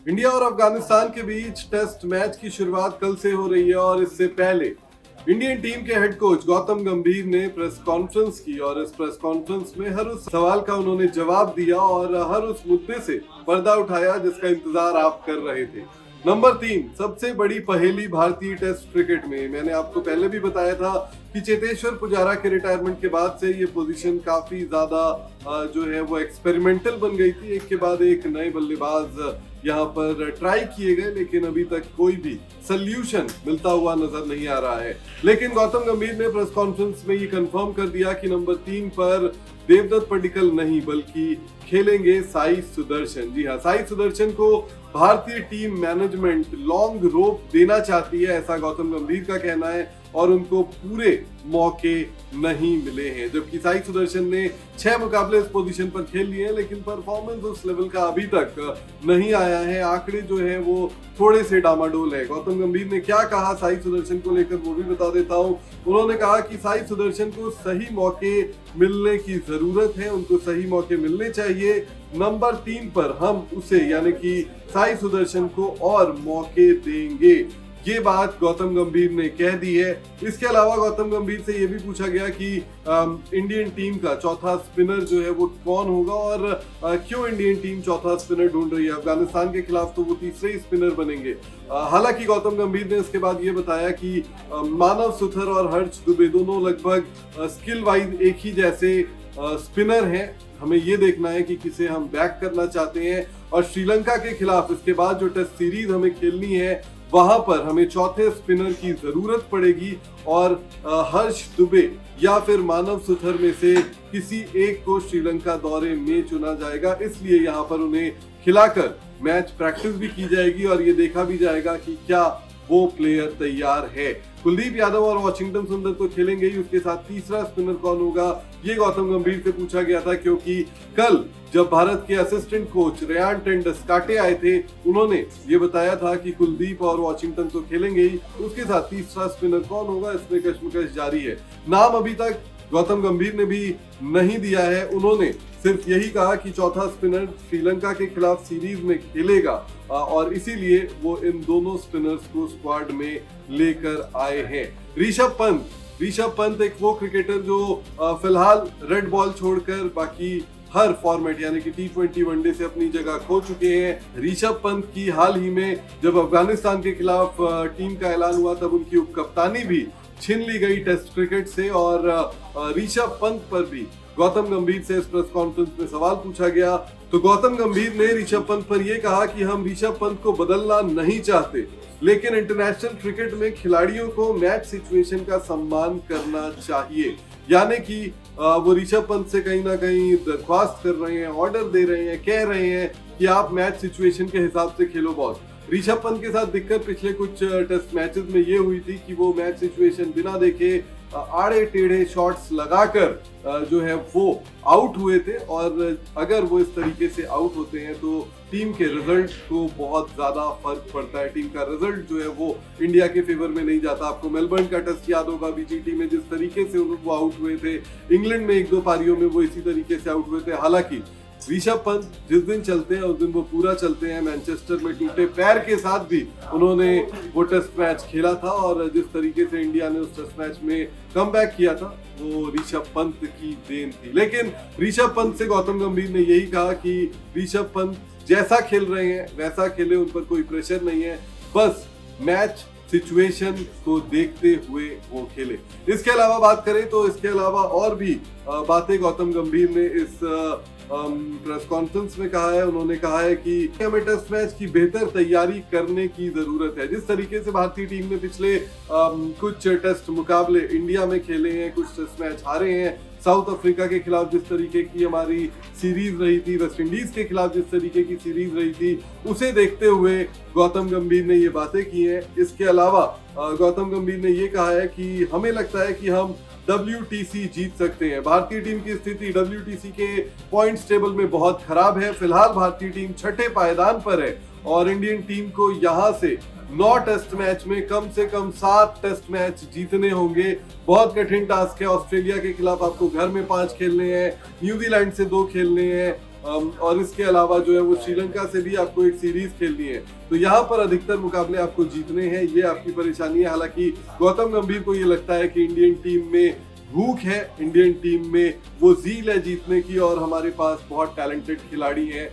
India और अफगानिस्तान के बीच test match की शुरुआत कल से हो रही है और इससे पहले इंडियन टीम के हेड कोच गौतम गंभीर ने प्रेस कॉन्फ्रेंस की और इस प्रेस कॉन्फ्रेंस में हर उस सवाल का उन्होंने जवाब दिया और हर उस मुद्दे से पर्दा उठाया जिसका इंतजार आप कर रहे थे। नंबर 3, सबसे बड़ी पहेली भारतीय टेस्ट क्रिकेट में। मैंने आपको पहले भी बताया था कि चेतेश्वर पुजारा के रिटायरमेंट के बाद से ये पोजीशन काफी ज्यादा जो है वो एक्सपेरिमेंटल बन गई थी। एक के बाद एक नए बल्लेबाज यहाँ पर ट्राई किए गए, लेकिन अभी तक कोई भी सल्यूशन मिलता हुआ नजर नहीं आ रहा है। लेकिन गौतम गंभीर ने प्रेस कॉन्फ्रेंस में ये कंफर्म कर दिया कि नंबर 3 पर देवदत्त पडिक्कल नहीं बल्कि खेलेंगे साई सुदर्शन। जी हाँ, साई सुदर्शन को भारतीय टीम मैनेजमेंट लॉन्ग रोप देना चाहती है, ऐसा गौतम गंभीर का कहना है, और उनको पूरे मौके नहीं मिले हैं। जबकि साई सुदर्शन ने 6 मुकाबले इस पोजीशन पर खेल लिए हैं, लेकिन परफॉर्मेंस उस लेवल का अभी तक नहीं आया है। आंकड़े जो है वो थोड़े से डामाडोल है। गौतम गंभीर ने क्या कहा साई सुदर्शन को लेकर वो भी बता देता हूं। उन्होंने कहा कि साई सुदर्शन को सही मौके मिलने की जरूरत है, उनको सही मौके मिलने चाहिए। नंबर 3 पर हम उसे यानी कि साई सुदर्शन को और मौके देंगे, ये बात गौतम गंभीर ने कह दी है। इसके अलावा गौतम गंभीर से ये भी पूछा गया कि इंडियन टीम का चौथा स्पिनर जो है वो कौन होगा और क्यों इंडियन टीम चौथा स्पिनर ढूंढ रही है। अफगानिस्तान के खिलाफ तो वो तीसरे ही स्पिनर बनेंगे। हालांकि गौतम गंभीर ने इसके बाद ये बताया कि मानव सुथर और हर्ष दुबे दोनों लगभग स्किल वाइज एक ही जैसे स्पिनर हैं। हमें ये देखना है कि किसे हम बैक करना चाहते हैं, और श्रीलंका के खिलाफ इसके बाद जो टेस्ट सीरीज हमें खेलनी है वहां पर हमें चौथे स्पिनर की जरूरत पड़ेगी, और हर्ष दुबे या फिर मानव सुथर में से किसी एक को श्रीलंका दौरे में चुना जाएगा। इसलिए यहाँ पर उन्हें खिलाकर मैच प्रैक्टिस भी की जाएगी और ये देखा भी जाएगा कि क्या वो प्लेयर तैयार है। कुलदीप यादव और वाशिंगटन सुंदर तो खेलेंगे ही, उसके साथ तीसरा स्पिनर कौन होगा ये गौतम गंभीर से पूछा गया था, क्योंकि कल जब भारत के असिस्टेंट कोच रेयान टेंडुलकर आए थे उन्होंने ये बताया था कि कुलदीप और वाशिंगटन तो खेलेंगे ही, उसके साथ तीसरा स्पिनर कौन होगा इसमें कश्मकश जारी है। नाम अभी तक गौतम गंभीर ने भी नहीं दिया है। उन्होंने सिर्फ यही कहा कि चौथा स्पिनर श्रीलंका के खिलाफ सीरीज में खेलेगा और इसीलिए वो इन दोनों स्पिनर्स को स्क्वाड में लेकर आए हैं। ऋषभ पंत एक वो क्रिकेटर जो फिलहाल रेड बॉल छोड़कर बाकी हर फॉर्मेट यानी कि T20 वनडे से अपनी जगह खो चुके हैं। ऋषभ पंत की हाल ही में जब अफगानिस्तान के खिलाफ टीम का ऐलान हुआ तब उनकी उपकप्तानी भी छीन ली गई टेस्ट क्रिकेट से, और ऋषभ पंत पर भी गौतम गंभीर से इस प्रेस कॉन्फ्रेंस में सवाल पूछा गया तो गौतम गंभीर ने ऋषभ पंत पर यह कहा कि हम ऋषभ पंत को बदलना नहीं चाहते, लेकिन इंटरनेशनल क्रिकेट में खिलाड़ियों को मैच सिचुएशन का सम्मान करना चाहिए। यानी कि वो ऋषभ पंत से कहीं ना कहीं दरख्वास्त कर रहे हैं, ऑर्डर दे रहे हैं, कह रहे हैं कि आप मैच सिचुएशन के हिसाब से खेलो बॉस। ऋषभ पंत के साथ दिक्कत पिछले कुछ टेस्ट मैचेस में ये हुई थी कि वो मैच सिचुएशन बिना देखे आड़े टेढ़े शॉट्स लगाकर जो है वो आउट हुए थे, और अगर वो इस तरीके से आउट होते हैं तो टीम के रिजल्ट को बहुत ज्यादा फर्क पड़ता है। टीम का रिजल्ट जो है वो इंडिया के फेवर में नहीं जाता। आपको मेलबर्न का टेस्ट याद होगा, बीजीटी में जिस तरीके से वो आउट हुए थे, इंग्लैंड में 1-2 पारियों में वो इसी तरीके से आउट हुए थे। हालांकि ऋषभ पंत जिस दिन चलते हैं उस दिन वो पूरा चलते हैं। मैनचेस्टर में टूटे पैर के साथ भी उन्होंने वो टेस्ट मैच खेला था, और जिस तरीके से इंडिया ने उस टेस्ट मैच में कमबैक किया था वो ऋषभ पंत की देन थी। लेकिन ऋषभ पंत से गौतम गंभीर ने यही कहा कि ऋषभ पंत जैसा खेल रहे हैं वैसा खेले, उन पर कोई प्रेशर नहीं है, बस मैच सिचुएशन को देखते हुए वो खेले। इसके अलावा बात करें तो इसके अलावा और भी बातें गौतम गंभीर ने इस प्रेस कॉन्फ्रेंस में कहा है। उन्होंने कहा है कि हमें टेस्ट मैच की बेहतर तैयारी करने की जरूरत है। जिस तरीके से भारतीय टीम ने पिछले कुछ टेस्ट मुकाबले इंडिया में खेले हैं, कुछ टेस्ट मैच हारे हैं, साउथ अफ्रीका के खिलाफ जिस तरीके की हमारी सीरीज रही थी, वेस्ट इंडीज के खिलाफ जिस तरीके की सीरीज रही थी, उसे देखते हुए गौतम गंभीर ने ये बातें की हैं। इसके अलावा गौतम गंभीर ने ये कहा है कि हमें लगता है कि हम WTC जीत सकते हैं। भारतीय टीम की स्थिति WTC के पॉइंट्स टेबल में बहुत खराब है। फिलहाल भारतीय टीम छठे पायदान पर है और इंडियन टीम को यहां से 9 टेस्ट मैच में कम से कम 7 टेस्ट मैच जीतने होंगे। बहुत कठिन टास्क है। ऑस्ट्रेलिया के खिलाफ आपको घर में 5 खेलने हैं, न्यूजीलैंड से 2 खेलने हैं, और इसके अलावा जो है वो श्रीलंका से भी आपको एक सीरीज खेलनी है। तो यहाँ पर अधिकतर मुकाबले आपको जीतने हैं, ये आपकी परेशानी है। हालांकि गौतम गंभीर को ये लगता है कि इंडियन टीम में भूख है, इंडियन टीम में वो ज़ील है जीतने की और हमारे पास बहुत टैलेंटेड खिलाड़ी हैं।